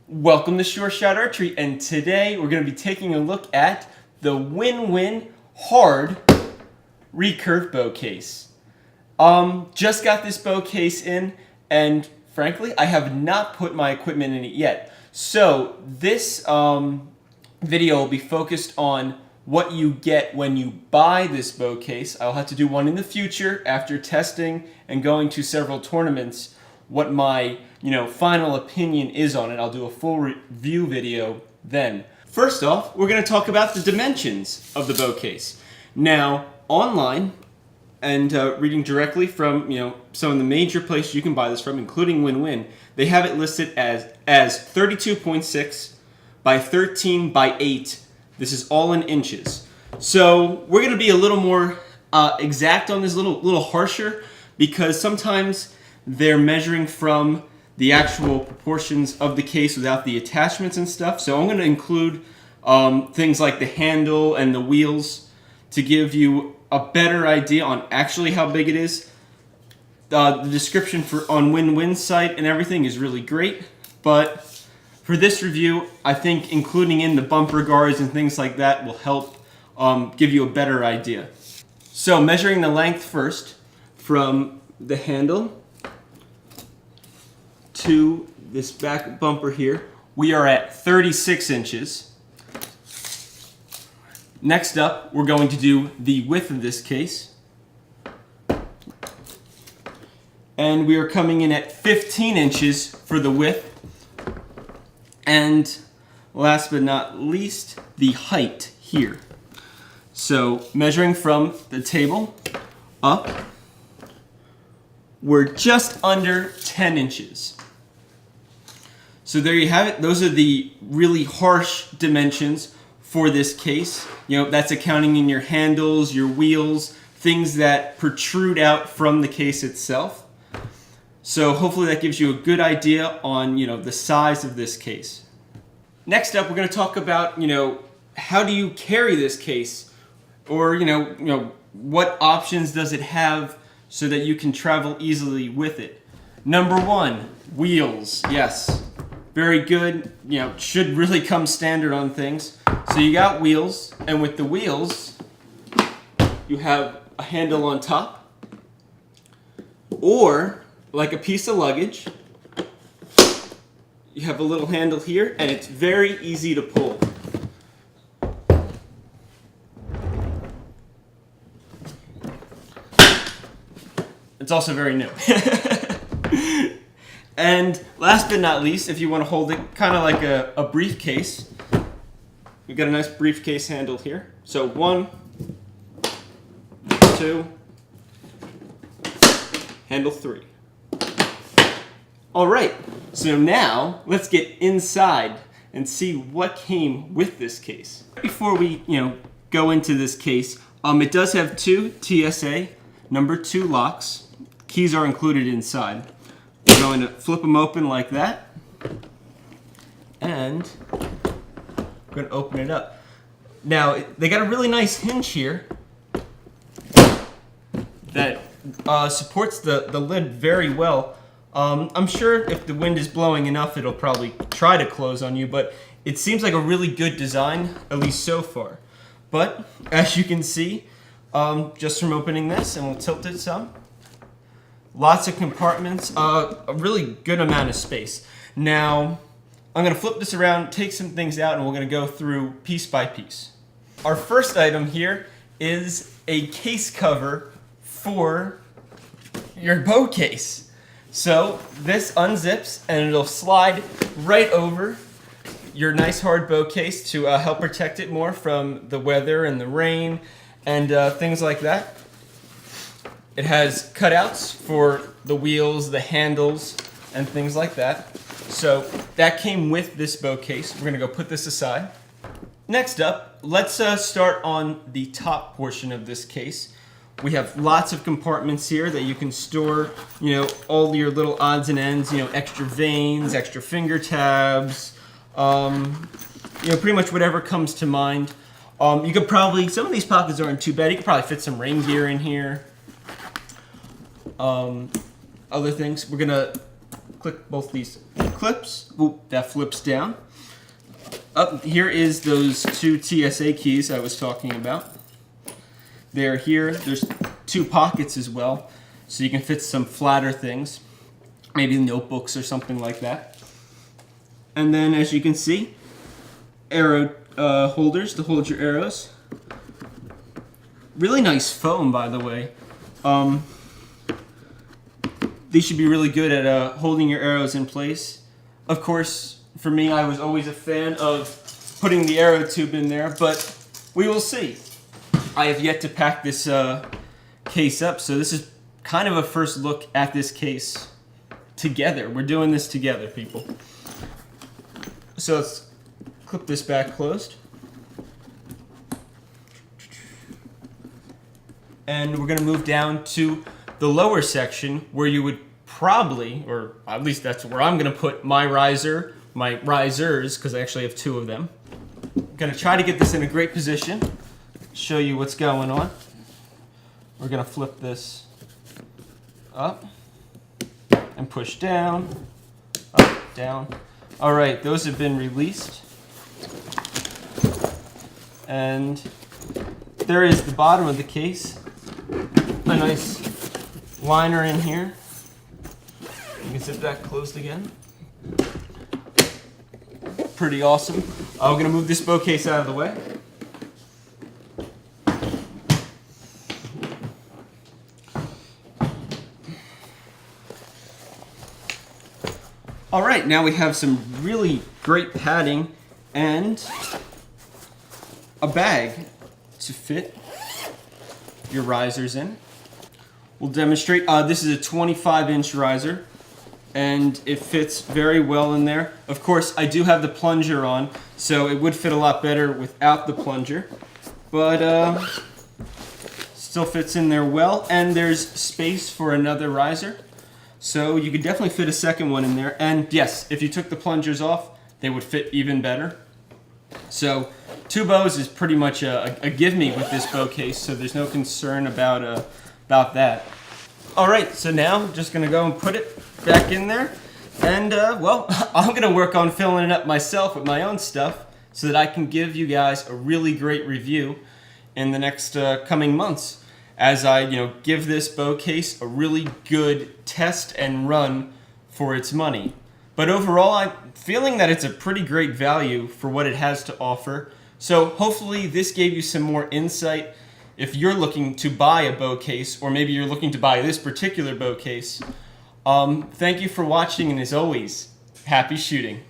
Welcome to Sure Shot Archery, and today we're going to be taking a look at the Win-Win Hard Recurve bow case. Just got this bow case in, and frankly, I have not put my equipment in it yet. So this video will be focused on what you get when you buy this bow case. I'll have to do one in the future after testing and going to several tournaments. What my final opinion is on it. I'll do a full review video then. First off, we're going to talk about the dimensions of the bow case. Now, online and reading directly from some of the major places you can buy this from, including Win-Win, they have it listed as 32.6 by 13 by 8. This is all in inches. So we're going to be a little more exact on this, little harsher, because sometimes they're measuring from the actual proportions of the case without the attachments and stuff. So I'm going to include things like the handle and the wheels to give you a better idea on actually how big it is. The description on Win-Win's site and everything is really great, but for this review, I think including in the bumper guards and things like that will help give you a better idea. So measuring the length first from the handle to this back bumper here, we are at 36 inches. Next up, we're going to do the width of this case. And we are coming in at 15 inches for the width. And last but not least, the height here. So measuring from the table up, we're just under 10 inches. So there you have it. Those are the really harsh dimensions for this case. That's accounting in your handles, your wheels, things that protrude out from the case itself. So hopefully that gives you a good idea on the size of this case. Next up, we're going to talk about how do you carry this case, or what options does it have so that you can travel easily with it. Number one, wheels. Yes. Very good, should really come standard on things. So you got wheels, and with the wheels, you have a handle on top, or like a piece of luggage, you have a little handle here, and it's very easy to pull. It's also very new. And last but not least, if you want to hold it kind of like a briefcase, we've got a nice briefcase handle here. So 1, 2, handle 3. All right, so now let's get inside and see what came with this case. Before we go into this case, it does have 2 TSA number 2 locks. Keys are included inside. We're going to flip them open like that, and we're going to open it up. Now, they got a really nice hinge here that supports the lid very well. I'm sure if the wind is blowing enough, it'll probably try to close on you, but it seems like a really good design, at least so far. But, as you can see, just from opening this, and we'll tilt it some, lots of compartments, a really good amount of space. Now, I'm going to flip this around, take some things out, and we're going to go through piece by piece. Our first item here is a case cover for your bow case. So this unzips and it'll slide right over your nice hard bow case to help protect it more from the weather and the rain and things like that. It has cutouts for the wheels, the handles, and things like that. So that came with this bow case. We're going to go put this aside. Next up, let's start on the top portion of this case. We have lots of compartments here that you can store, all your little odds and ends, extra vanes, extra finger tabs, pretty much whatever comes to mind. You could probably, some of these pockets aren't too bad. You could probably fit some rain gear in here. Other things, we're going to click both these clips. Ooh, that flips down. Up here is those 2 TSA keys I was talking about. They're here. There's 2 pockets as well, so you can fit some flatter things, maybe notebooks or something like that. And then, as you can see, arrow holders to hold your arrows. Really nice foam, by the way. These should be really good at holding your arrows in place. Of course, for me, I was always a fan of putting the arrow tube in there, but we will see. I have yet to pack this case up, so this is kind of a first look at this case together. We're doing this together, people. So let's clip this back closed. And we're going to move down to the lower section where you would probably, or at least that's where I'm going to put my riser, my risers, because I actually have 2 of them. I'm going to try to get this in a great position, show you what's going on. We're going to flip this up and push down, up, down. All right, those have been released. And there is the bottom of the case. A nice liner in here. You can zip that closed again. Pretty awesome. We're going to move this bow case out of the way. All right, now we have some really great padding and a bag to fit your risers in. We'll demonstrate. This is a 25-inch riser, and it fits very well in there. Of course, I do have the plunger on, so it would fit a lot better without the plunger, but still fits in there well, and there's space for another riser. So you could definitely fit a second one in there. And yes, if you took the plungers off, they would fit even better. So 2 bows is pretty much a give-me with this bow case, so there's no concern about that. All right, so now I'm just gonna go and put it back in there. And well, I'm gonna work on filling it up myself with my own stuff so that I can give you guys a really great review in the next coming months, as I give this bow case a really good test and run for its money. But overall, I'm feeling that it's a pretty great value for what it has to offer. So hopefully this gave you some more insight if you're looking to buy a bow case, or maybe you're looking to buy this particular bow case. Thank you for watching, and as always, happy shooting.